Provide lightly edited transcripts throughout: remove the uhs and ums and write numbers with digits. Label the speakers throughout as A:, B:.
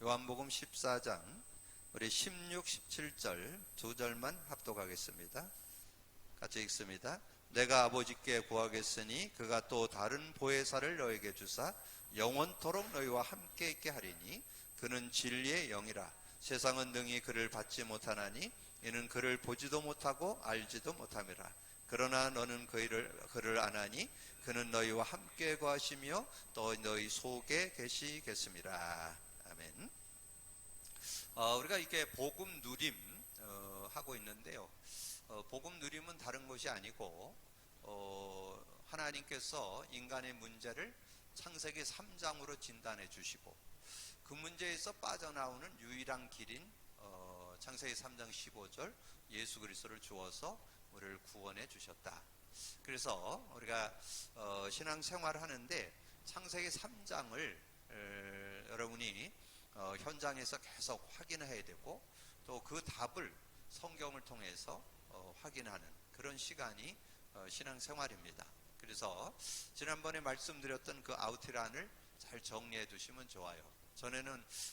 A: 요한복음 14장 우리 16, 17절 두 절만 합독하겠습니다. 같이 읽습니다. 내가 아버지께 구하겠으니 그가 또 다른 보혜사를 너에게 주사 영원토록 너희와 함께 있게 하리니 그는 진리의 영이라. 세상은 능히 그를 받지 못하나니 이는 그를 보지도 못하고 알지도 못함이라. 그러나 너는 그를 아나니 그는 너희와 함께 거하시며 또 너희 속에 계시겠습니다. 아멘. 우리가 이게 복음 누림 하고 있는데요. 복음 누림은 다른 것이 아니고 하나님께서 인간의 문제를 창세기 3장으로 진단해 주시고 그 문제에서 빠져나오는 유일한 길인 창세기 3장 15절 예수 그리스도를 주어서 우리를 구원해 주셨다. 그래서 우리가 신앙생활을 하는데 창세기 3장을 여러분이 현장에서 계속 확인해야 되고 또 그 답을 성경을 통해서 확인하는 그런 시간이 신앙생활입니다. 그래서 지난번에 말씀드렸던 그 아우트라인을 잘 정리해 두시면 좋아요.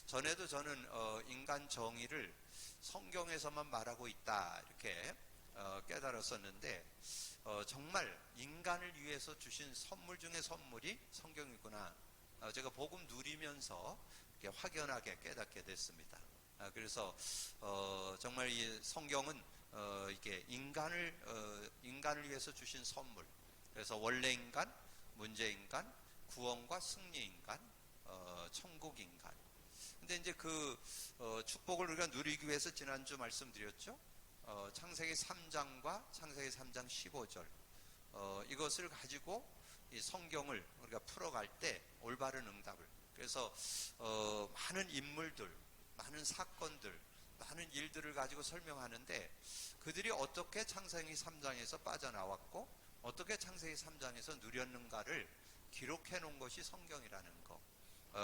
A: 전에도 저는 인간 정의를 성경에서만 말하고 있다 이렇게 깨달았었는데 정말 인간을 위해서 주신 선물 중에 선물이 성경이구나. 제가 복음 누리면서 이렇게 확연하게 깨닫게 됐습니다. 그래서 정말 이 성경은 이게 인간을 위해서 주신 선물. 그래서 원래 인간, 문제 인간, 구원과 승리 인간, 천국 인간. 근데 이제 그 축복을 우리가 누리기 위해서 지난주 말씀드렸죠. 창세기 3장과 창세기 3장 15절 이것을 가지고 이 성경을 우리가 풀어갈 때 올바른 응답을, 그래서 많은 인물들, 많은 사건들, 많은 일들을 가지고 설명하는데 그들이 어떻게 창세기 3장에서 빠져나왔고 어떻게 창세기 3장에서 누렸는가를 기록해 놓은 것이 성경이라는 거.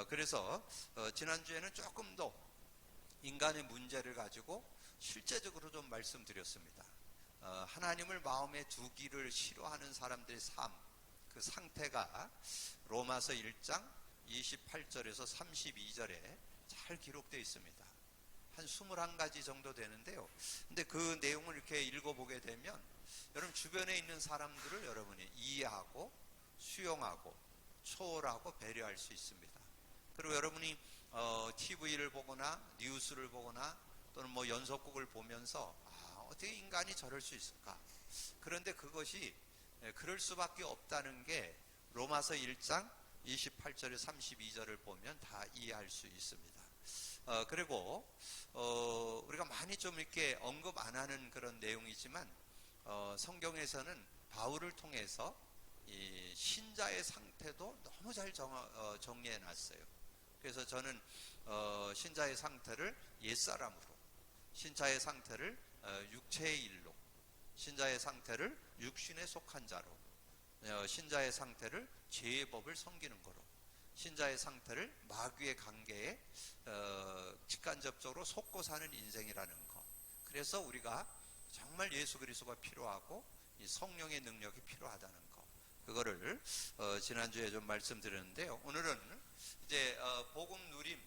A: 그래서 지난주에는 조금 더 인간의 문제를 가지고 실제적으로 좀 말씀드렸습니다. 하나님을 마음에 두기를 싫어하는 사람들의 삶, 그 상태가 로마서 1장 28절에서 32절에 잘 기록되어 있습니다. 한 21가지 정도 되는데요. 근데 그 내용을 이렇게 읽어보게 되면 여러분 주변에 있는 사람들을 여러분이 이해하고 수용하고 초월하고 배려할 수 있습니다. 그리고 여러분이 TV를 보거나 뉴스를 보거나 또는 뭐 연속극을 보면서 어떻게 인간이 저럴 수 있을까? 그런데 그것이 그럴 수밖에 없다는 게 로마서 1장 28절에 32절을 보면 다 이해할 수 있습니다. 그리고 우리가 많이 좀 이렇게 언급 안 하는 그런 내용이지만 성경에서는 바울을 통해서 이 신자의 상태도 너무 잘 정리해 놨어요. 그래서 저는 신자의 상태를 옛사람으로, 신자의 상태를 육체의 일로, 신자의 상태를 육신에 속한 자로, 신자의 상태를 죄의 법을 섬기는 거로, 신자의 상태를 마귀의 관계에 직간접적으로 속고 사는 인생이라는 거. 그래서 우리가 정말 예수 그리스도가 필요하고 이 성령의 능력이 필요하다는 거. 그거를 지난주에 좀 말씀드렸는데요. 오늘은 이제 복음 누림,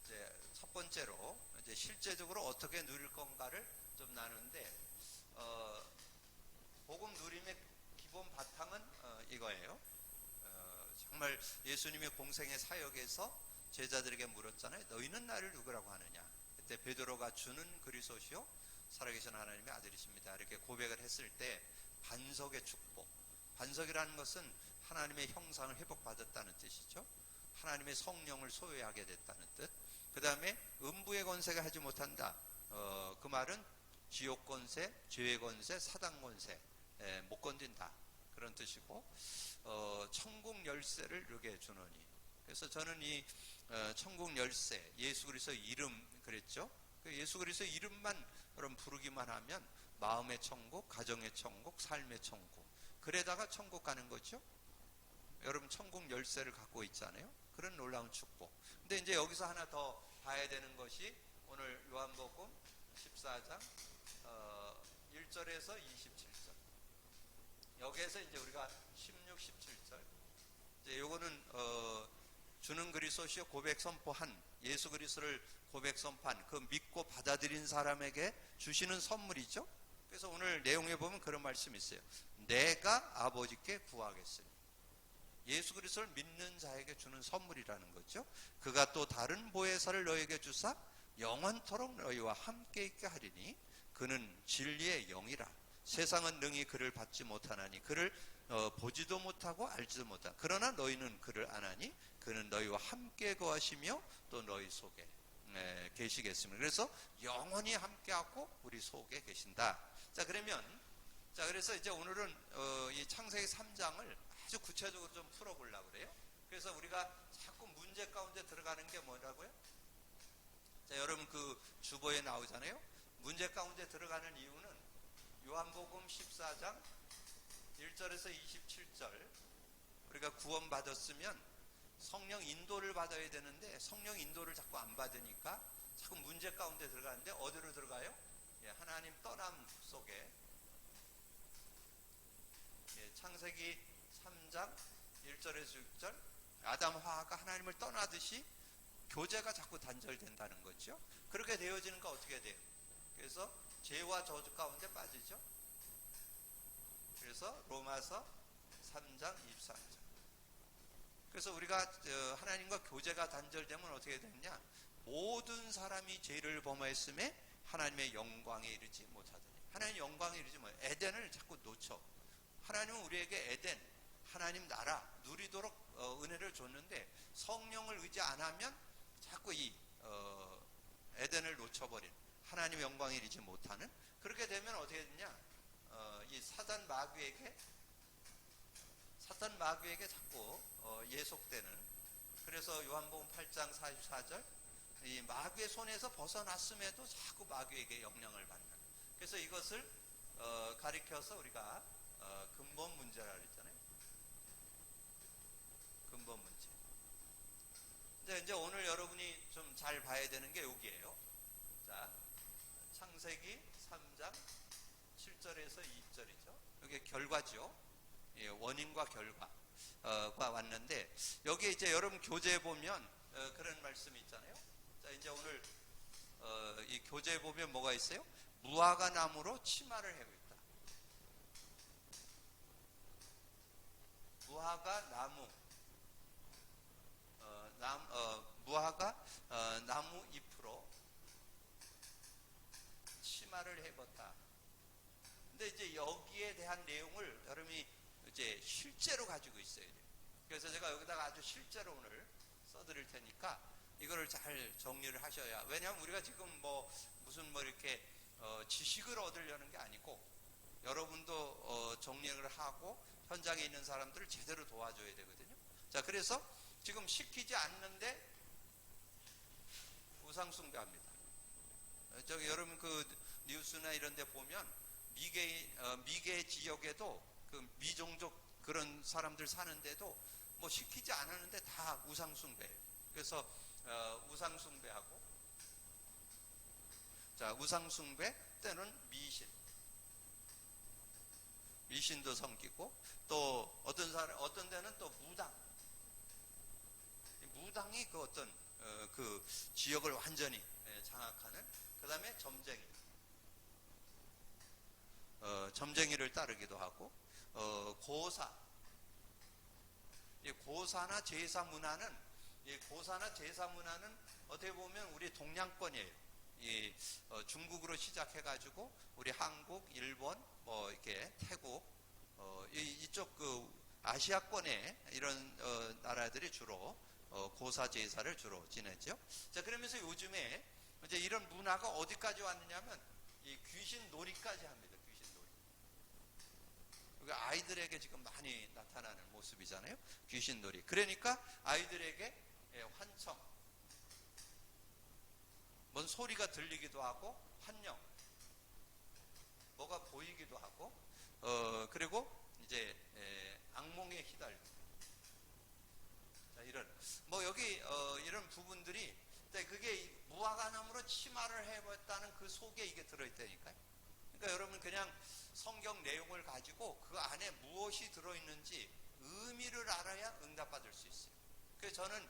A: 이제 첫 번째로 이제 실제적으로 어떻게 누릴 건가를 좀 나누는데 복음 누림의 기본 바탕은 이거예요. 정말 예수님의 공생의 사역에서 제자들에게 물었잖아요. 너희는 나를 누구라고 하느냐? 그때 베드로가 주는 그리스도시요 살아계신 하나님의 아들이십니다. 이렇게 고백을 했을 때 반석의 축복. 반석이라는 것은 하나님의 형상을 회복받았다는 뜻이죠. 하나님의 성령을 소유하게 됐다는 뜻. 그 다음에 음부의 권세가 하지 못한다. 그 말은 지옥 권세, 죄의 권세, 사단 권세 못 건든다. 그런 뜻이고 천국 열쇠를 누게 주노니. 그래서 저는 이 천국 열쇠, 예수 그리스도 이름 그랬죠. 예수 그리스도 이름만 여러분 부르기만 하면 마음의 천국, 가정의 천국, 삶의 천국. 그래다가 천국 가는 거죠. 여러분 천국 열쇠를 갖고 있잖아요. 그런 놀라운 축복. 근데 이제 여기서 하나 더 봐야 되는 것이 오늘 요한복음 14장 1절에서 27절. 여기에서 이제 우리가 16, 17절 요거는 주는 그리스도시요 고백 선포한 예수 그리스도를 고백 선포한 그 믿고 받아들인 사람에게 주시는 선물이죠. 그래서 오늘 내용에 보면 그런 말씀이 있어요. 내가 아버지께 구하겠으니. 예수 그리스도를 믿는 자에게 주는 선물이라는 거죠. 그가 또 다른 보혜사를 너에게 주사 영원토록 너희와 함께 있게 하리니 그는 진리의 영이라. 세상은 능히 그를 받지 못하나니 그를 보지도 못하고 알지도 못하나 그러나 너희는 그를 아나니 그는 너희와 함께 거하시며 또 너희 속에 계시겠습니다. 그래서 영원히 함께하고 우리 속에 계신다. 그래서 이제 오늘은 이 창세기 3장을 아주 구체적으로 좀 풀어보려고 그래요. 그래서 우리가 자꾸 문제 가운데 들어가는 게 뭐라고요? 자, 여러분 그 주보에 나오잖아요. 문제 가운데 들어가는 이유는 요한복음 14장 1절에서 27절 우리가 구원받았으면 성령 인도를 받아야 되는데 성령 인도를 자꾸 안 받으니까 자꾸 문제 가운데 들어가는데 어디로 들어가요? 하나님 떠남 속에 창세기 3장 1절에서 6절 아담 하와가 하나님을 떠나듯이 교제가 자꾸 단절된다는 거죠. 그렇게 되어지니까 어떻게 돼요? 그래서 죄와 저주 가운데 빠지죠. 그래서 로마서 3장 24절 그래서 우리가 하나님과 교제가 단절되면 어떻게 되느냐? 모든 사람이 죄를 범하였음에 하나님의 영광에 이르지 못하더니 하나님의 영광에 이르지 못하더니 에덴을 자꾸 놓쳐. 하나님은 우리에게 에덴 하나님 나라 누리도록 은혜를 줬는데 성령을 의지 안 하면 자꾸 이 에덴을 놓쳐버린 하나님의 영광에 이르지 못하는 그렇게 되면 어떻게 되냐? 이 사단 마귀에게 자꾸 예속되는 그래서 요한복음 8장 44절 이 마귀의 손에서 벗어났음에도 자꾸 마귀에게 영향을 받는 그래서 이것을 가리켜서 우리가 근본 문제라 그랬잖아요. 근본 문제. 근데 이제 오늘 여러분이 좀 잘 봐야 되는 게 여기예요. 자, 창세기 3장 7절에서 2절이죠. 이게 결과죠. 원인과 결과가 왔는데 여기에 이제 여러분 교재에 보면 그런 말씀이 있잖아요. 자, 이제 오늘 이 교재에 보면 뭐가 있어요? 무화과 나무로 치마를 해고 있다. 무화과 나무 잎으로 치마를 해봤다. 근데 이제 여기에 대한 내용을 여러분이 이제 실제로 가지고 있어야 돼요. 그래서 제가 여기다가 아주 실제로 오늘 써드릴 테니까 이거를 잘 정리를 하셔야. 왜냐하면 우리가 지금 무슨 이렇게 지식을 얻으려는 게 아니고 여러분도 정리를 하고 현장에 있는 사람들을 제대로 도와줘야 되거든요. 자, 그래서 지금 시키지 않는데 우상숭배합니다. 저기 여러분 그 뉴스나 이런 데 보면 미개 지역에도 그 미종족 그런 사람들 사는데도 시키지 않았는데 다 우상숭배예요. 그래서 우상숭배하고 자, 우상숭배 때는 미신도 섬기고 또 어떤 데는 또 무당이 그 어떤 그 지역을 완전히 장악하는 그 다음에 점쟁이를 따르기도 하고 고사나 제사 문화는 어떻게 보면 우리 동양권이에요. 중국으로 시작해가지고 우리 한국, 일본, 이렇게 태국 이쪽 그 아시아권의 이런 나라들이 주로 고사 제사를 주로 지냈죠. 자, 그러면서 요즘에 이제 이런 문화가 어디까지 왔느냐면 이 귀신 놀이까지 합니다. 귀신 놀이. 그러니까 아이들에게 지금 많이 나타나는 모습이잖아요. 귀신 놀이. 그러니까 아이들에게 환청, 뭔 소리가 들리기도 하고 환영, 뭐가 보이기도 하고 그리고 이제 악몽에 휘달리고 자, 여기 이런 부분들이 그게 무화과나무로 치마를 해봤다는 그 속에 이게 들어있다니까요. 그러니까 여러분 그냥 성경 내용을 가지고 그 안에 무엇이 들어있는지 의미를 알아야 응답받을 수 있어요. 그래서 저는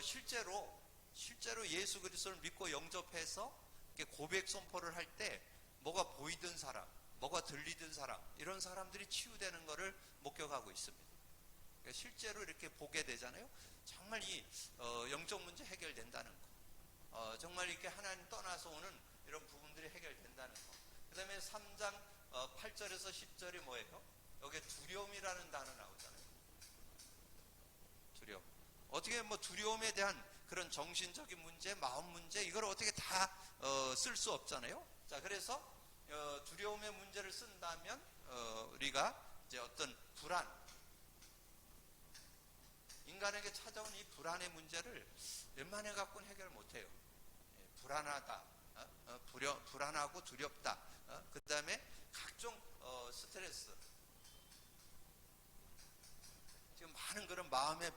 A: 실제로 예수 그리스도를 믿고 영접해서 고백 선포를 할 때 뭐가 보이던 사람, 뭐가 들리던 사람, 이런 사람들이 치유되는 것을 목격하고 있습니다. 그러니까 실제로 이렇게 보게 되잖아요. 정말 이 영적 문제 해결된다는 거, 정말 이렇게 하나님 떠나서 오는 이런 부분들이 해결된다는 거. 그 다음에 3장 8절에서 10절이 뭐예요? 여기에 두려움이라는 단어 나오잖아요. 두려움. 어떻게 뭐 두려움에 대한 그런 정신적인 문제, 마음 문제, 이걸 어떻게 다 쓸 수 없잖아요. 자, 그래서 두려움의 문제를 쓴다면 우리가 이제 어떤 불안, 인간에게 찾아온 이 불안의 문제를 웬만해 갖고는 해결 못해요. 불안하다, 불안하고 두렵다, 그 다음에 각종 스트레스, 지금 많은 그런 마음의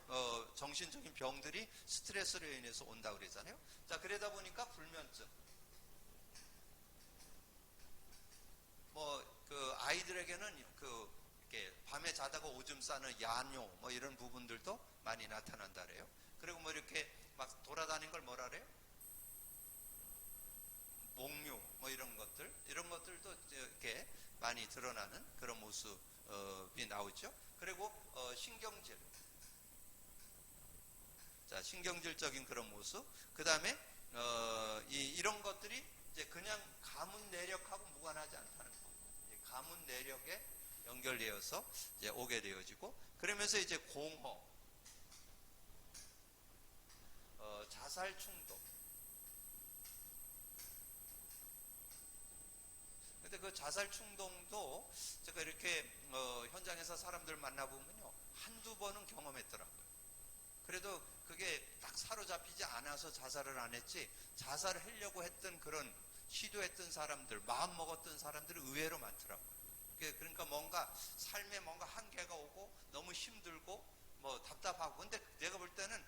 A: 정신적인 병들이 스트레스로 인해서 온다고 그러잖아요. 자, 그러다 보니까 불면증, 뭐 그 아이들에게는 이렇게 밤에 자다가 오줌 싸는 야뇨, 뭐 이런 부분들도 많이 나타난다 그래요. 그리고 뭐 이렇게 막 돌아다니는 걸 뭐라 그래요? 몽유, 뭐 이런 것들도 이렇게 많이 드러나는 그런 모습이 나오죠. 그리고 신경질, 자, 신경질적인 그런 모습. 그 다음에 이런 것들이 이제 그냥 가문 내력하고 무관하지 않다는 거. 가문 내력에 연결되어서 이제 오게 되어지고, 그러면서 이제 공허, 자살 충동. 근데 그 자살 충동도 제가 이렇게 현장에서 사람들 만나보면요, 한두 번은 경험했더라고요. 그래도 그게 딱 사로잡히지 않아서 자살을 안 했지, 자살을 하려고 했던 그런 시도했던 사람들, 마음 먹었던 사람들이 의외로 많더라고요. 그러니까 뭔가 삶에 뭔가 한계가 오고 너무 힘들고 뭐 답답하고, 근데 내가 볼 때는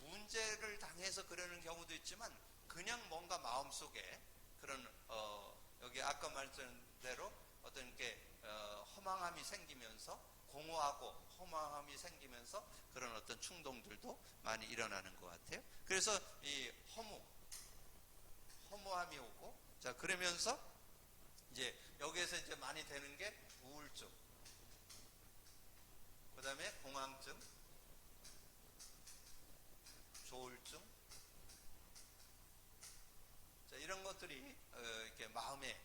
A: 문제를 당해서 그러는 경우도 있지만 그냥 뭔가 마음속에 그런 여기 아까 말씀드린 대로 어떤 게 허망함이 생기면서, 공허하고 허망함이 생기면서 그런 어떤 충동들도 많이 일어나는 것 같아요. 그래서 이 허무함이 오고, 자, 그러면서 이제 여기에서 이제 많이 되는 게 우울증, 그 다음에 공황증, 조울증, 자, 이런 것들이 이렇게 마음에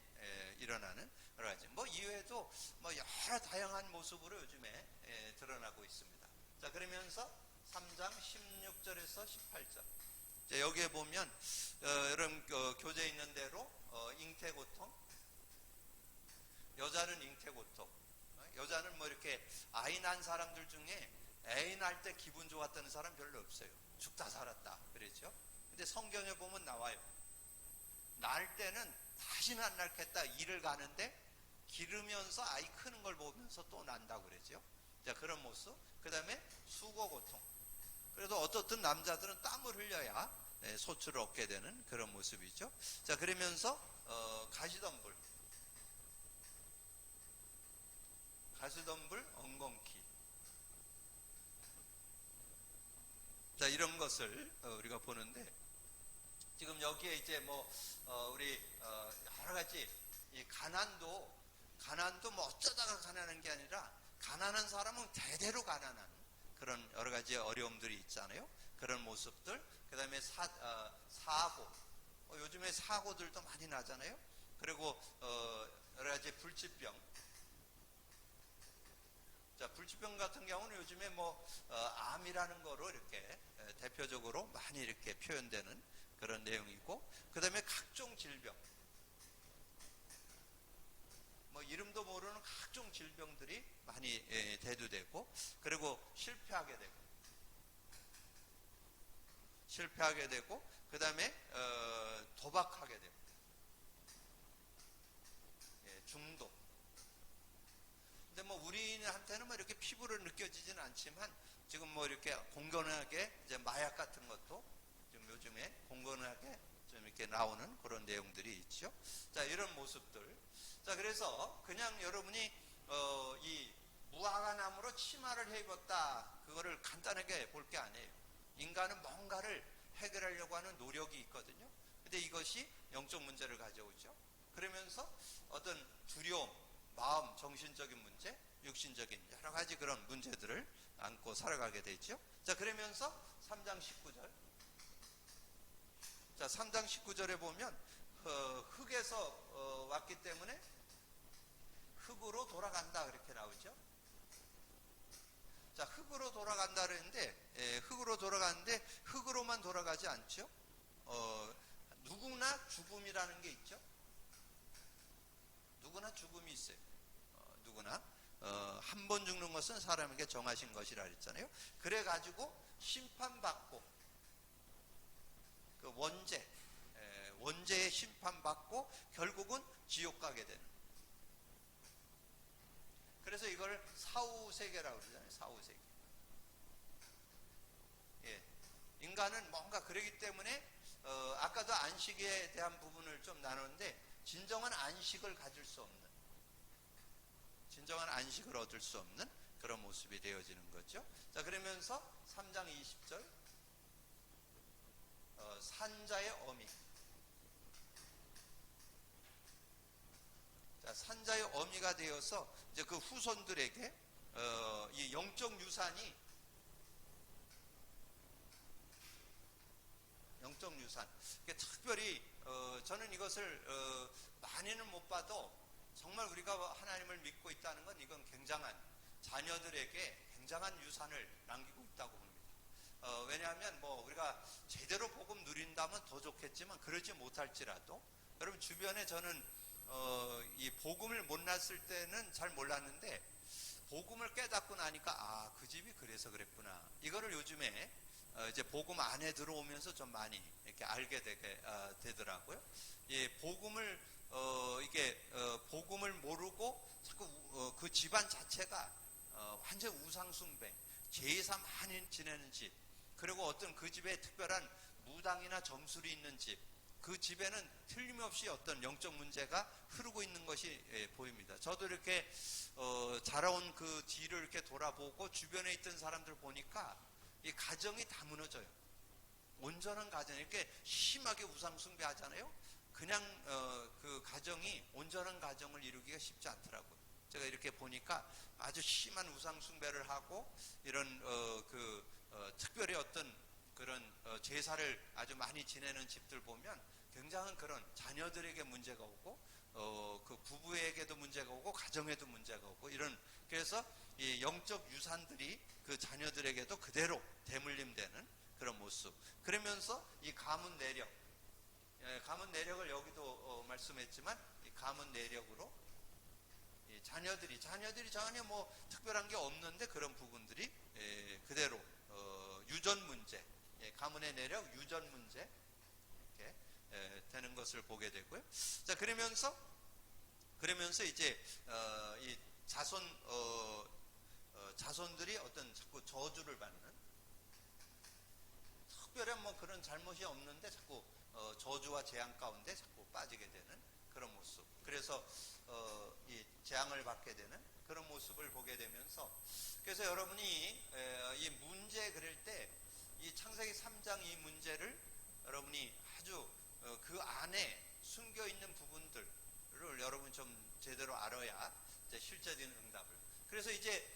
A: 일어나는 여러 가지, 뭐 이외에도 뭐 여러 다양한 모습으로 요즘에 드러나고 있습니다. 자, 그러면서 3장 16절에서 18절, 자, 여기에 보면 여러분 교재에 있는 대로 잉태고통, 여자는 잉태고통, 여자는 뭐 이렇게 아이 낳은 사람들 중에 애 낳을 때 기분 좋았다는 사람 별로 없어요. 죽다 살았다 그랬죠. 근데 성경에 보면 나와요. 낳을 때는 다시는 안 낳겠다, 일을 가는데 기르면서 아이 크는 걸 보면서 또 난다고 그러죠. 자, 그런 모습. 그 다음에 수고고통, 그래도 어떻든 남자들은 땀을 흘려야 소출을 얻게 되는 그런 모습이죠. 자, 그러면서 가시덤불, 엉겅퀴, 자, 이런 것을 우리가 보는데, 지금 여기에 이제 뭐 우리 여러 가지 이 가난도 뭐 어쩌다가 가난한 게 아니라, 가난한 사람은 대대로 가난한 그런 여러 가지 어려움들이 있잖아요. 그런 모습들. 그 다음에 사고, 요즘에 사고들도 많이 나잖아요. 그리고 여러 가지 불치병. 자, 불치병 같은 경우는 요즘에 뭐 암이라는 거로 이렇게 대표적으로 많이 이렇게 표현되는 그런 내용이고, 그 다음에 각종 질병, 뭐 이름도 모르는 각종 질병들이 많이 대두되고, 그리고 실패하게 되고, 그 다음에 도박하게 되고, 중독. 근데 뭐 우리한테는 뭐 이렇게 피부로 느껴지지는 않지만, 지금 뭐 이렇게 공건하게 이제 마약 같은 것도 좀 요즘에 공건하게 좀 이렇게 나오는 그런 내용들이 있죠. 자, 이런 모습들. 자, 그래서 그냥 여러분이 이 무화과 나무로 치마를 해 입었다. 그거를 간단하게 볼 게 아니에요. 인간은 뭔가를 해결하려고 하는 노력이 있거든요. 근데 이것이 영적 문제를 가져오죠. 그러면서 어떤 두려움, 마음, 정신적인 문제, 육신적인 여러 가지 그런 문제들을 안고 살아가게 되죠. 자, 그러면서 3장 19절. 자, 3장 19절에 보면 흙에서 왔기 때문에 흙으로 돌아간다 그렇게 나오죠. 자, 흙으로 돌아간다 그랬는데 흙으로 돌아가는데 흙으로만 돌아가지 않죠. 누구나 죽음이라는 게 있죠. 누구나 죽음이 있어요. 누구나 한 번 죽는 것은 사람에게 정하신 것이라 그랬잖아요. 그래가지고 심판받고 그 원죄의 심판받고 결국은 지옥 가게 되는. 그래서 이걸 사후세계라고 그러잖아요. 사후세계. 예. 인간은 뭔가 그러기 때문에 아까도 안식에 대한 부분을 좀 나눴는데 진정한 안식을 가질 수 없는, 진정한 안식을 얻을 수 없는 그런 모습이 되어지는 거죠. 자, 그러면서 3장 20절 산자의 어미. 자, 산자의 어미가 되어서 이제 그 후손들에게 이 영적 유산, 특별히 저는 이것을 많이는 못 봐도 정말 우리가 하나님을 믿고 있다는 건 이건 굉장한, 자녀들에게 굉장한 유산을 남기고 있다고 봅니다. 왜냐하면 뭐 우리가 제대로 복음 누린다면 더 좋겠지만 그러지 못할지라도 여러분 주변에 저는 이 복음을 몰랐을 때는 잘 몰랐는데 복음을 깨닫고 나니까 그 집이 그래서 그랬구나. 이거를 요즘에 이제 복음 안에 들어오면서 좀 많이 이렇게 알게 되더라고요. 예, 복음을 복음을 모르고 자꾸 그 집안 자체가 완전 우상숭배, 제사 많이 지내는 집, 그리고 어떤 그 집에 특별한 무당이나 점술이 있는 집, 그 집에는 틀림없이 어떤 영적 문제가 흐르고 있는 것이 보입니다. 저도 이렇게 자라온 그 뒤를 이렇게 돌아보고 주변에 있던 사람들 보니까 이 가정이 다 무너져요. 온전한 가정, 이렇게 심하게 우상숭배하잖아요. 그냥 그 가정이 온전한 가정을 이루기가 쉽지 않더라고요. 제가 이렇게 보니까 아주 심한 우상숭배를 하고 이런 특별히 어떤 그런 제사를 아주 많이 지내는 집들 보면 굉장한 그런 자녀들에게 문제가 오고 그 부부에게도 문제가 오고 가정에도 문제가 오고 이런, 그래서 이 영적 유산들이 그 자녀들에게도 그대로 대물림되는 그런 모습. 그러면서 이 가문 내력, 가문 내력을 여기도 말씀했지만 이 가문 내력으로 이 자녀들이 전혀 뭐 특별한 게 없는데 그런 부분들이 그대로 유전 문제, 가문의 내력 유전 문제 이렇게 되는 것을 보게 되고요. 자, 그러면서 이제 이 자손들이 어떤 자꾸 저주를 받는, 특별한 뭐 그런 잘못이 없는데 자꾸 저주와 재앙 가운데 자꾸 빠지게 되는 그런 모습. 그래서 이 재앙을 받게 되는 그런 모습을 보게 되면서, 그래서 여러분이 이 문제 그릴 때 이 창세기 3장 이 문제를 여러분이 아주 그 안에 숨겨 있는 부분들을 여러분 좀 제대로 알아야 이제 실제적인 응답을. 그래서 이제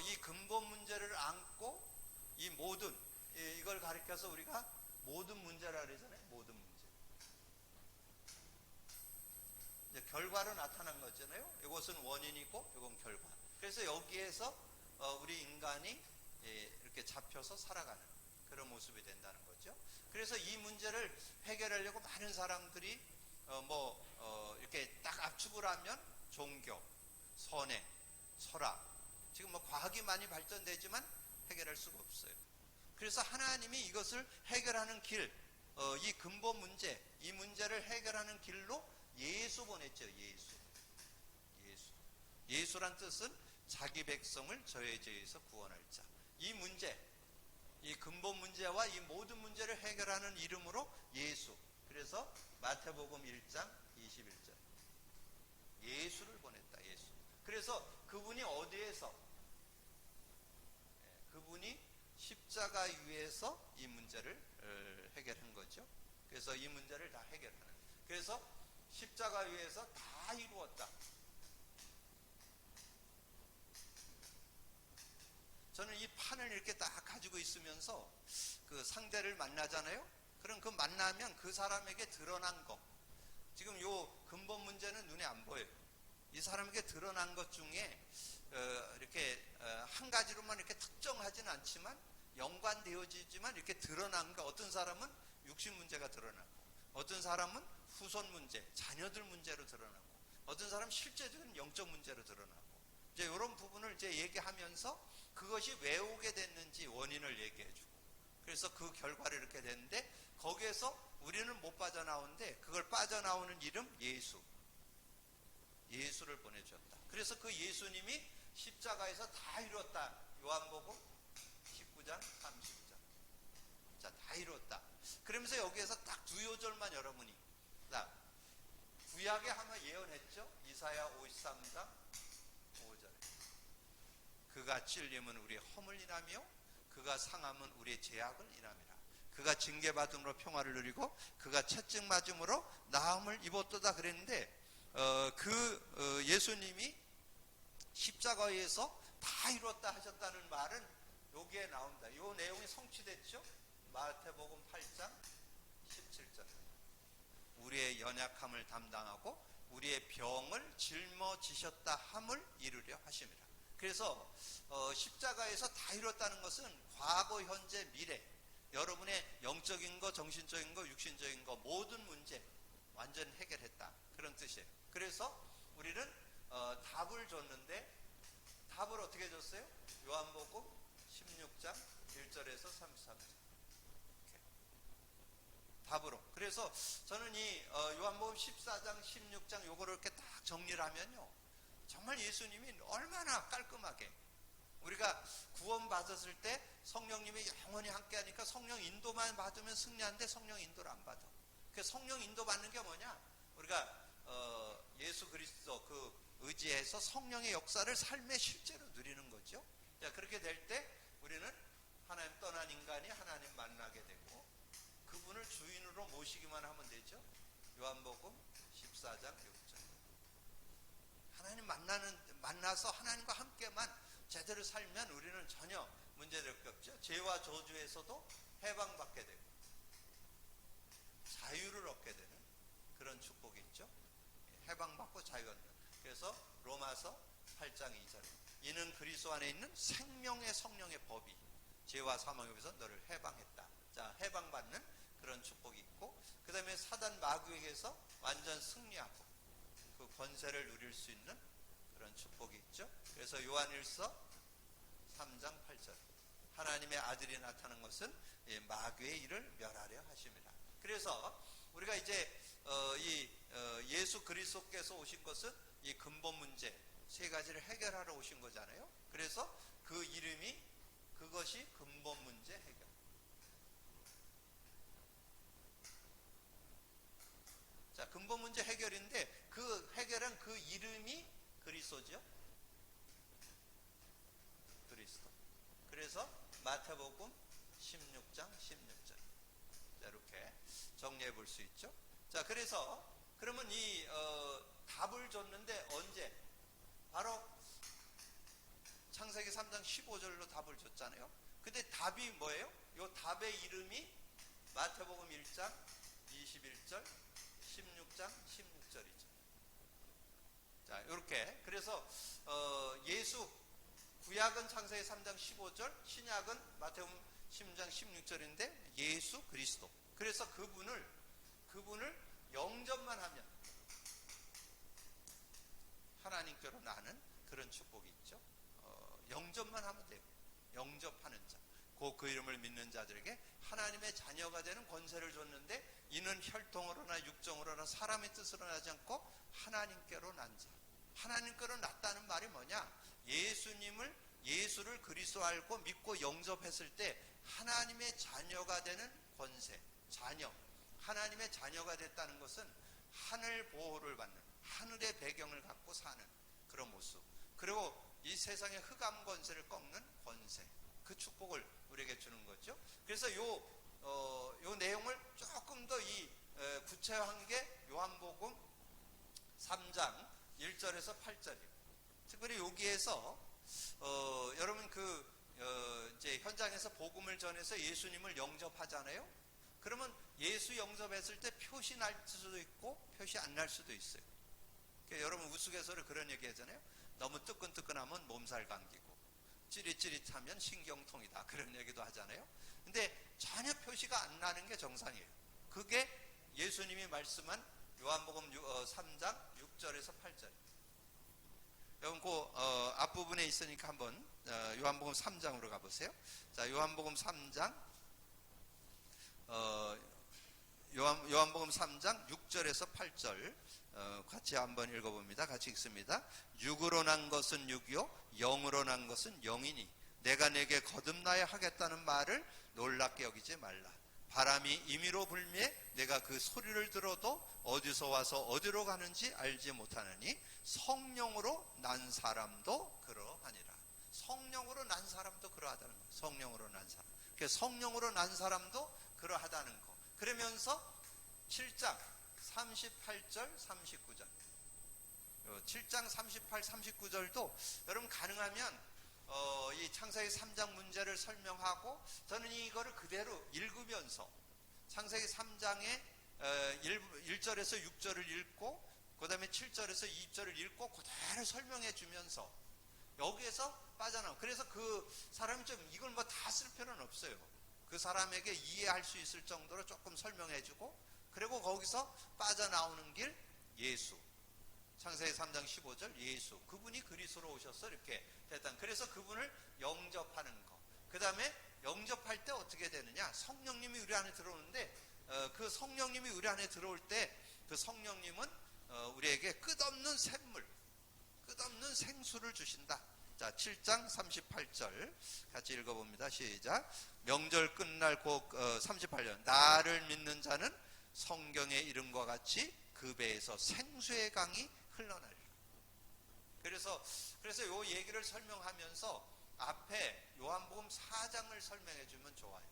A: 이 근본 문제를 안고 이 모든 이걸 가리켜서 우리가 모든 문제라 그러잖아요. 모든 문제. 이제 결과로 나타난 거잖아요. 이것은 원인이고 이건 결과. 그래서 여기에서 우리 인간이 이렇게 잡혀서 살아가는 그런 모습이 된다는 거죠. 그래서 이 문제를 해결하려고 많은 사람들이 이렇게 딱 압축을 하면 종교, 선행, 철학, 지금 뭐 과학이 많이 발전되지만 해결할 수가 없어요. 그래서 하나님이 이것을 해결하는 길, 이 근본 문제, 이 문제를 해결하는 길로 예수 보냈죠. 예수란 뜻은 자기 백성을 저의 죄에서 구원할 자. 이 문제, 이 근본 문제와 이 모든 문제를 해결하는 이름으로 예수. 그래서 마태복음 1장 21절 예수를 보냈다. 예수. 그래서 그분이 어디에서 십자가 위에서 이 문제를 해결한 거죠. 그래서 이 문제를 다 해결하는. 그래서 십자가 위에서 다 이루었다. 저는 이 판을 이렇게 딱 가지고 있으면서 그 상대를 만나잖아요. 그럼 그 만나면 그 사람에게 드러난 것, 지금 요 근본 문제는 눈에 안 보여요. 이 사람에게 드러난 것 중에 이렇게 한 가지로만 이렇게 특정하지는 않지만 연관되어지지만 이렇게 드러난 거. 어떤 사람은 육신 문제가 드러나고, 어떤 사람은 후손 문제, 자녀들 문제로 드러나고, 어떤 사람은 실제적인 영적 문제로 드러나고, 이제 이런 부분을 이제 얘기하면서 그것이 왜 오게 됐는지 원인을 얘기해주고, 그래서 그 결과를 이렇게 됐는데, 거기에서 우리는 못 빠져나오는데 그걸 빠져나오는 이름 예수. 예수를 보내주셨다. 그래서 그 예수님이 십자가에서 다 이뤘다. 요한복음 19장 30절. 자, 다 이뤘다. 그러면서 여기에서 딱 두 요절만 여러분이, 자, 구약에 한번 예언했죠. 이사야 53장 5절. 그가 찔림은 우리의 허물 인하며 그가 상함은 우리의 죄악을 인함이라. 그가 징계받음으로 평화를 누리고 그가 채찍 맞음으로 나음을 입었도다 그랬는데, 예수님이 십자가에서 다 이뤘다 하셨다는 말은 여기에 나옵니다. 이 내용이 성취됐죠. 마태복음 8장 17절. 우리의 연약함을 담당하고 우리의 병을 짊어지셨다 함을 이루려 하심이라. 그래서 십자가에서 다 이뤘다는 것은 과거, 현재, 미래, 여러분의 영적인 거, 정신적인 거, 육신적인 거 모든 문제 완전 해결했다, 그런 뜻이에요. 그래서 우리는 답을 줬는데, 답을 어떻게 줬어요? 요한복음 16장 1절에서 33절. 답으로. 그래서 저는 이 요한복음 14장 16장 요거를 이렇게 딱 정리를 하면요, 정말 예수님이 얼마나 깔끔하게, 우리가 구원 받았을 때 성령님이 영원히 함께 하니까 성령 인도만 받으면 승리하는데 성령 인도를 안 받아. 그 성령 인도 받는 게 뭐냐? 우리가 예수 그리스도 그 의지해서 성령의 역사를 삶에 실제로 누리는 거죠. 자, 그렇게 될 때 우리는 하나님 떠난 인간이 하나님 만나게 되고 그분을 주인으로 모시기만 하면 되죠. 요한복음 14장 6절. 하나님 만나서 하나님과 함께만 제대로 살면 우리는 전혀 문제될 게 없죠. 죄와 저주에서도 해방받게 되고 자유를 얻게 되는 그런 축복이 있죠. 해방받고 자유 얻는. 그래서 로마서 8장 2절. 이는 그리스도 안에 있는 생명의 성령의 법이 죄와 사망에서 너를 해방했다. 자, 해방받는 그런 축복이 있고, 그 다음에 사단 마귀에게서 완전 승리하고 그 권세를 누릴 수 있는 그런 축복이 있죠. 그래서 요한일서 3장 8절. 하나님의 아들이 나타난 것은 마귀의 일을 멸하려 하심이라. 그래서 우리가 이제 예수 그리스도께서 오신 것은 이 근본 문제 세 가지를 해결하러 오신 거잖아요. 그래서 그 이름이, 그것이 근본 문제 해결. 자, 근본 문제 해결인데 그 해결한 그 이름이 그리스도죠. 그리스도. 그래서 마태복음 16장 16절. 자, 이렇게 정리해 볼 수 있죠. 자, 그래서 그러면 이 답을 줬는데 언제? 바로 창세기 3장 15절로 답을 줬잖아요. 근데 답이 뭐예요? 이 답의 이름이 마태복음 1장 21절, 16장 16절이죠. 자, 이렇게. 그래서 예수, 구약은 창세기 3장 15절, 신약은 마태복음 16장 16절인데 예수 그리스도. 그래서 그분을 영접만 하면 하나님께로 나는 그런 축복이 있죠. 영접만 하면 돼요. 영접하는 자. 그 이름을 믿는 자들에게 하나님의 자녀가 되는 권세를 줬는데, 이는 혈통으로나 육정으로나 사람의 뜻으로 나지 않고 하나님께로 난 자. 하나님께로 났다는 말이 뭐냐? 예수를 그리스도 알고 믿고 영접했을 때 하나님의 자녀가 되는 권세, 자녀. 하나님의 자녀가 됐다는 것은 하늘 보호를 받는, 하늘의 배경을 갖고 사는 그런 모습. 그리고 이 세상의 흑암 권세를 꺾는 권세. 그 그 축복을 우리에게 주는 거죠. 그래서 요 내용을 조금 더 구체화한 게 요한복음 3장 1절에서 8절이에요. 특별히 여기에서 여러분 이제 현장에서 복음을 전해서 예수님을 영접하잖아요. 그러면 예수 영접했을 때 표시 날 수도 있고 표시 안 날 수도 있어요. 그러니까 여러분 우스갯소리로 그런 얘기 하잖아요. 너무 뜨끈뜨끈하면 몸살 감기고 찌릿찌릿하면 신경통이다, 그런 얘기도 하잖아요. 근데 전혀 표시가 안 나는 게 정상이에요. 그게 예수님이 말씀한 요한복음 3장 6절에서 8절. 여러분 앞부분에 있으니까 한번 요한복음 3장으로 가보세요. 자, 요한복음 3장 요한복음 3장 6절에서 8절 같이 한번 읽어봅니다. 같이 읽습니다. 육으로 난 것은 육이요 영으로 난 것은 영이니 내가 내게 거듭나야 하겠다는 말을 놀랍게 여기지 말라. 바람이 임의로 불미에 내가 그 소리를 들어도 어디서 와서 어디로 가는지 알지 못하느니 성령으로 난 사람도 그러하니라. 성령으로 난 사람도 그러하다는 거예요. 성령으로 난 사람. 그래서 성령으로 난 사람도 그러하다는 거. 그러면서 7장 38절 39절 7장 38, 39절도 여러분 가능하면 이 창세기 3장 문제를 설명하고 저는 이거를 그대로 읽으면서 창세기 3장의 1절에서 6절을 읽고 그 다음에 7절에서 2절을 읽고 그대로 설명해 주면서 여기에서 빠져나오고, 그래서 그 사람이 좀 이걸 뭐 다 쓸 필요는 없어요. 그 사람에게 이해할 수 있을 정도로 조금 설명해 주고, 그리고 거기서 빠져나오는 길 예수, 창세기 3장 15절 예수, 그분이 그리스도로 오셔서 이렇게 됐다. 그래서 그분을 영접하는 거. 그 다음에 영접할 때 어떻게 되느냐, 성령님이 우리 안에 들어오는데 그 성령님이 우리 안에 들어올 때 그 성령님은 우리에게 끝없는 샘물, 끝없는 생수를 주신다. 자, 7장 38절 같이 읽어봅니다. 시작. 명절 끝날 곧 38년 나를 믿는 자는 성경의 이름과 같이 그 배에서 생수의 강이 흘러나리라. 그래서 요 얘기를 설명하면서 앞에 요한복음 4장을 설명해 주면 좋아요.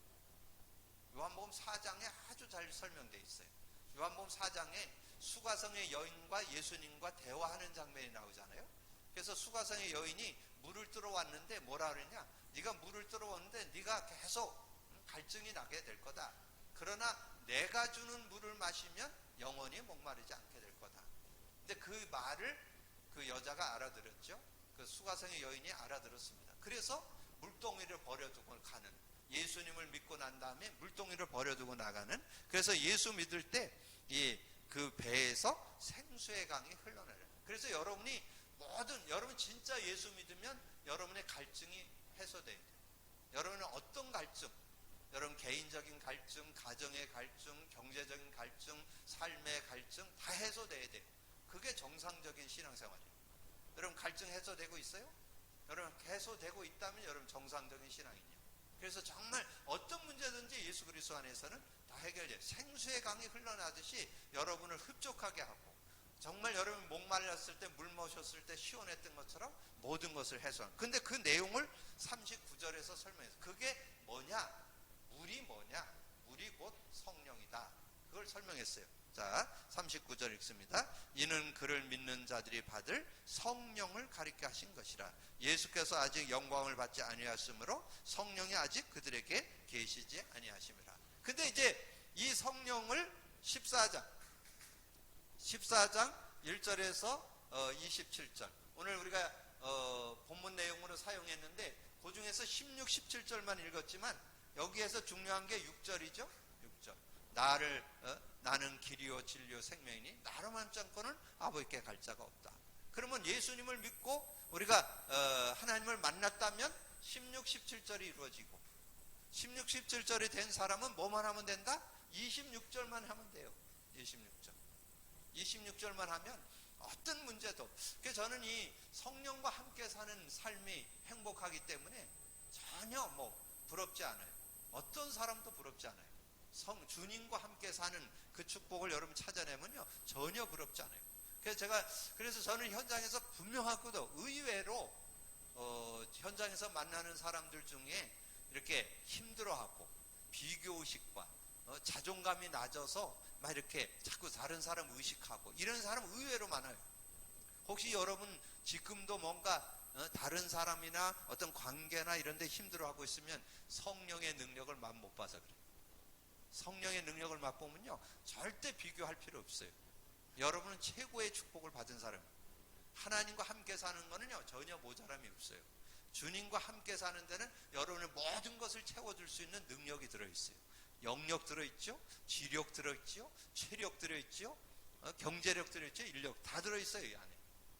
A: 요한복음 4장에 아주 잘 설명되어 있어요. 요한복음 4장에 수가성의 여인과 예수님과 대화하는 장면이 나오잖아요. 그래서 수가성의 여인이 물을 들어왔는데 뭐라 그러냐, 네가 물을 들어왔는데 네가 계속 갈증이 나게 될 거다. 그러나 내가 주는 물을 마시면 영원히 목마르지 않게 될 거다. 근데 그 말을 그 여자가 알아들었죠. 그 수가성의 여인이 알아들었습니다. 그래서 물동이를 버려두고 가는, 예수님을 믿고 난 다음에 물동이를 버려두고 나가는, 그래서 예수 믿을 때 그 배에서 생수의 강이 흘러내려요. 그래서 여러분이 여러분 진짜 예수 믿으면 여러분의 갈증이 해소돼야 돼요. 여러분은 어떤 갈증, 여러분 개인적인 갈증, 가정의 갈증, 경제적인 갈증, 삶의 갈증 다 해소돼야 돼요. 그게 정상적인 신앙생활이에요. 여러분 갈증 해소되고 있어요? 여러분 해소되고 있다면 여러분 정상적인 신앙이에요. 그래서 정말 어떤 문제든지 예수 그리스도 안에서는 다 해결돼요. 생수의 강이 흘러나듯이 여러분을 흡족하게 하고, 정말 여러분 목말랐을 때 물 마셨을 때 시원했던 것처럼 모든 것을 해소하는. 근데 그 내용을 39절에서 설명해서 그게 뭐냐, 물이 뭐냐, 물이 곧 성령이다, 그걸 설명했어요. 자, 39절 읽습니다. 이는 그를 믿는 자들이 받을 성령을 가리켜 하신 것이라. 예수께서 아직 영광을 받지 아니하였으므로 성령이 아직 그들에게 계시지 아니하심이라. 근데 이제 이 성령을 14장 1절에서 27절 오늘 우리가 본문 내용으로 사용했는데 그 중에서 16, 17절만 읽었지만 여기에서 중요한 게 6절이죠. 6절. 나는 길이요 진리요 생명이니 나로 만지 않고는 아버지께 갈 자가 없다. 그러면 예수님을 믿고 우리가 하나님을 만났다면 16, 17절이 이루어지고, 16, 17절이 된 사람은 뭐만 하면 된다? 26절만 하면 돼요. 26절만 하면 어떤 문제도. 그래서 저는 이 성령과 함께 사는 삶이 행복하기 때문에 전혀 부럽지 않아요. 어떤 사람도 부럽지 않아요. 주님과 함께 사는 그 축복을 여러분 찾아내면요 전혀 부럽지 않아요. 그래서 저는 현장에서 분명하고도 의외로 현장에서 만나는 사람들 중에 이렇게 힘들어하고 비교의식과 자존감이 낮아서 막 이렇게 자꾸 다른 사람 의식하고 이런 사람 의외로 많아요. 혹시 여러분 지금도 뭔가 다른 사람이나 어떤 관계나 이런 데 힘들어하고 있으면 성령의 능력을 맛 못 봐서 그래요. 성령의 능력을 맛보면요 절대 비교할 필요 없어요. 여러분은 최고의 축복을 받은 사람이에요. 하나님과 함께 사는 거는요 전혀 모자람이 없어요. 주님과 함께 사는 데는 여러분의 모든 것을 채워줄 수 있는 능력이 들어있어요. 영력 들어있죠, 지력 들어있죠, 체력 들어있죠, 경제력 들어있죠, 인력 다 들어있어요 이 안에.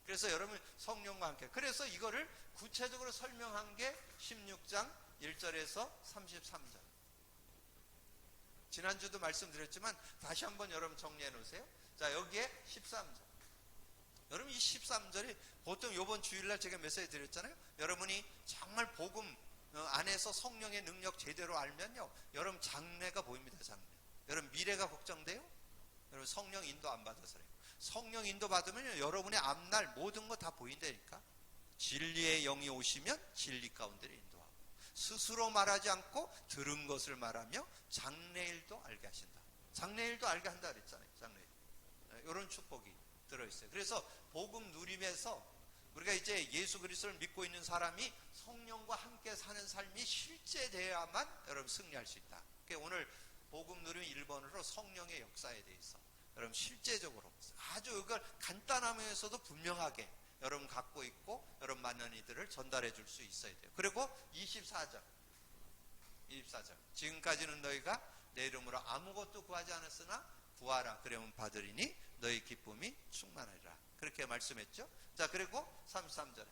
A: 그래서 여러분 성령과 함께, 그래서 이거를 구체적으로 설명한 게 16장 1절에서 33절. 지난주도 말씀드렸지만 다시 한번 여러분 정리해 놓으세요. 자, 여기에 13절. 여러분 이 13절이 보통 이번 주일날 제가 메시지 드렸잖아요. 여러분이 정말 복음 안에서 성령의 능력 제대로 알면요 여러분 장래가 보입니다. 장래. 여러분 미래가 걱정돼요? 여러분 성령 인도 안 받아서 그래요. 성령 인도 받으면 여러분의 앞날 모든 거 다 보인다니까. 진리의 영이 오시면 진리 가운데를 인도하고 스스로 말하지 않고 들은 것을 말하며 장래일도 알게 하신다. 장래일도 알게 한다 그랬잖아요. 장래일. 이런 축복이 들어있어요. 그래서 복음 누림에서 우리가 이제 예수 그리스도를 믿고 있는 사람이 성령과 함께 사는 삶이 실제되어야만 여러분 승리할 수 있다. 그러니까 오늘 복음 누림 1번으로 성령의 역사에 대해서 여러분 실제적으로 아주 이걸 간단하면서도 분명하게 여러분 갖고 있고 여러분 만난 이들을 전달해 줄 수 있어야 돼요. 그리고 24절 지금까지는 너희가 내 이름으로 아무것도 구하지 않았으나 구하라 그러면 받으리니 너희 기쁨이 충만하리라 그렇게 말씀했죠. 자, 그리고 33절에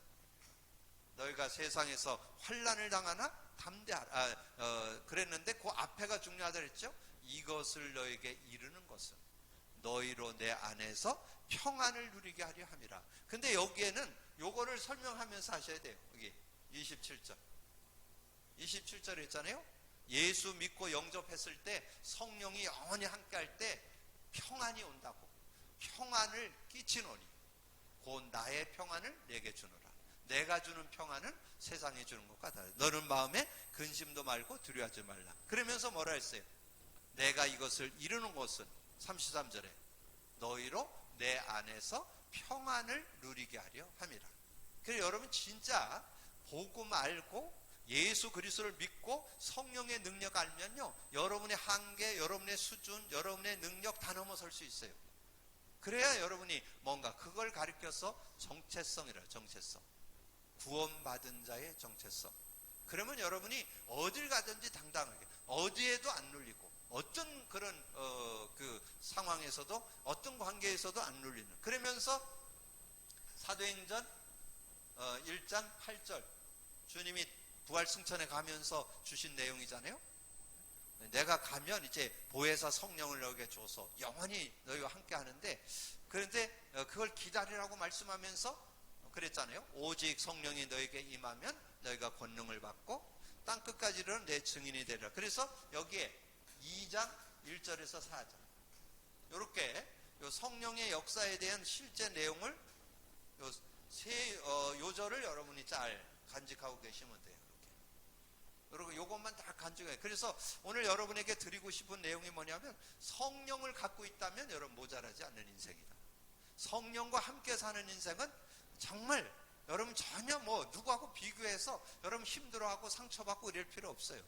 A: 너희가 세상에서 환난을 당하나 담대하라 그랬는데 그 앞에가 중요하다 그랬죠. 이것을 너에게 이르는 것은 너희로 내 안에서 평안을 누리게 하려 함이라. 근데 여기에는 요거를 설명하면서 하셔야 돼요. 여기 27절에 있잖아요. 예수 믿고 영접했을 때 성령이 영원히 함께 할 때 평안이 온다고. 평안을 끼치노니 곧 나의 평안을 내게 주노라. 내가 주는 평안은 세상에 주는 것과 다르다. 너는 마음에 근심도 말고 두려워하지 말라. 그러면서 뭐라 했어요? 내가 이것을 이루는 것은 33절에 너희로 내 안에서 평안을 누리게 하려 함이라. 그래서 여러분 진짜 복음 알고 예수 그리스도를 믿고 성령의 능력 알면요 여러분의 한계, 여러분의 수준, 여러분의 능력 다 넘어설 수 있어요. 그래야 여러분이 뭔가 그걸 가리켜서 정체성이라. 정체성, 구원받은 자의 정체성. 그러면 여러분이 어딜 가든지 당당하게 어디에도 안 눌리고 어떤 그런 그 상황에서도 어떤 관계에서도 안 눌리는. 그러면서 사도행전 1장 8절 주님이 부활승천에 가면서 주신 내용이잖아요. 내가 가면 이제 보혜사 성령을 너에게 줘서 영원히 너희와 함께 하는데, 그런데 그걸 기다리라고 말씀하면서 그랬잖아요. 오직 성령이 너에게 임하면 너희가 권능을 받고 땅끝까지 이르러 내 증인이 되리라. 그래서 여기에 2장 1절에서 4절 이렇게 성령의 역사에 대한 실제 내용을 요 절을 여러분이 잘 간직하고 계시면 돼요. 여러분 요것만 다 간직해요. 그래서 오늘 여러분에게 드리고 싶은 내용이 뭐냐면 성령을 갖고 있다면 여러분 모자라지 않는 인생이다. 성령과 함께 사는 인생은 정말 여러분 전혀 뭐 누구하고 비교해서 여러분 힘들어하고 상처받고 이럴 필요 없어요.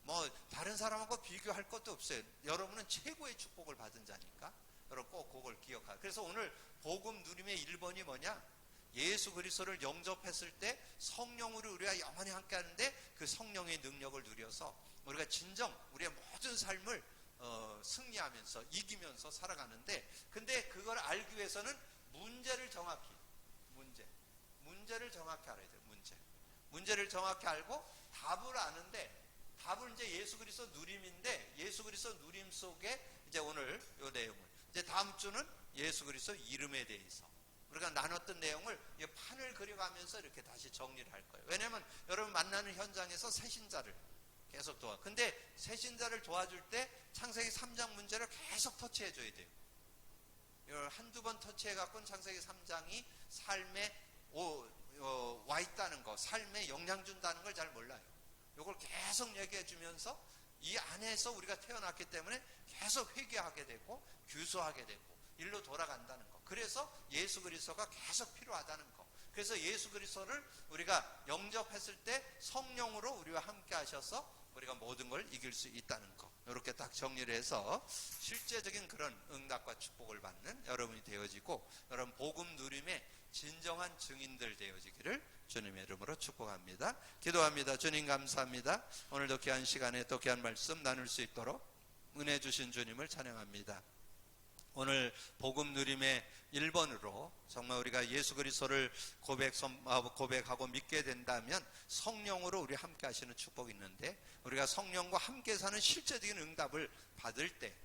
A: 뭐 다른 사람하고 비교할 것도 없어요. 여러분은 최고의 축복을 받은 자니까 여러분 꼭 그걸 기억하세요. 그래서 오늘 복음 누림의 1번이 뭐냐? 예수 그리스도를 영접했을 때 성령으로 우리가 영원히 함께 하는데 그 성령의 능력을 누려서 우리가 진정 우리의 모든 삶을 승리하면서 이기면서 살아가는데, 근데 그걸 알기 위해서는 문제를 정확히 문제를 정확히 알아야 돼요. 문제를 정확히 알고 답을 아는데, 답은 이제 예수 그리스도 누림인데 예수 그리스도 누림 속에 이제 오늘 요 내용을 이제 다음 주는 예수 그리스도 이름에 대해서 우리가 나눴던 내용을 판을 그려가면서 이렇게 다시 정리를 할 거예요. 왜냐하면 여러분 만나는 현장에서 새신자를 계속 근데 새신자를 도와줄 때 창세기 3장 문제를 계속 터치해줘야 돼요. 한두 번 터치해갖고는 창세기 3장이 삶에 와 있다는 거, 삶에 영향 준다는 걸 잘 몰라요. 이걸 계속 얘기해 주면서 이 안에서 우리가 태어났기 때문에 계속 회개하게 되고 규소하게 되고 일로 돌아간다는 거. 그래서 예수 그리스도가 계속 필요하다는 거. 그래서 예수 그리스도를 우리가 영접했을 때 성령으로 우리와 함께 하셔서 우리가 모든 걸 이길 수 있다는 거. 이렇게 딱 정리를 해서 실제적인 그런 응답과 축복을 받는 여러분이 되어지고, 여러분 복음 누림의 진정한 증인들 되어지기를 주님의 이름으로 축복합니다. 기도합니다. 주님 감사합니다. 오늘도 귀한 시간에 또 귀한 말씀 나눌 수 있도록 은혜 주신 주님을 찬양합니다. 오늘 복음 누림의 1번으로 정말 우리가 예수 그리스도를 고백하고 믿게 된다면 성령으로 우리 함께 하시는 축복이 있는데, 우리가 성령과 함께 사는 실제적인 응답을 받을 때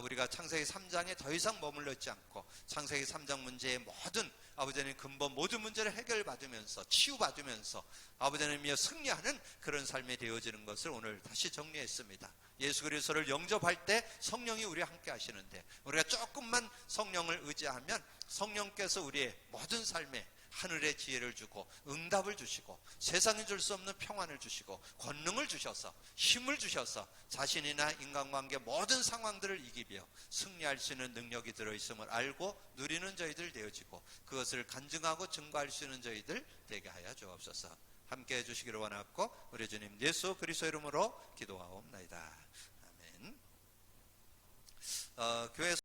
A: 우리가 창세기 3장에 더 이상 머물러 있지 않고 창세기 3장 문제의 모든 아버지의 근본 모든 문제를 해결받으면서 치유받으면서 아버지님이여 승리하는 그런 삶이 되어지는 것을 오늘 다시 정리했습니다. 예수 그리스도를 영접할 때 성령이 우리와 함께 하시는데, 우리가 조금만 성령을 의지하면 성령께서 우리의 모든 삶에 하늘의 지혜를 주고 응답을 주시고 세상이 줄 수 없는 평안을 주시고 권능을 주셔서 힘을 주셔서 자신이나 인간관계 모든 상황들을 이기며 승리할 수 있는 능력이 들어있음을 알고 누리는 저희들 되어지고 그것을 간증하고 증거할 수 있는 저희들 되게 하여 주옵소서. 함께 해주시기를 원하고 우리 주님 예수 그리스도 이름으로 기도하옵나이다. 아멘. 교회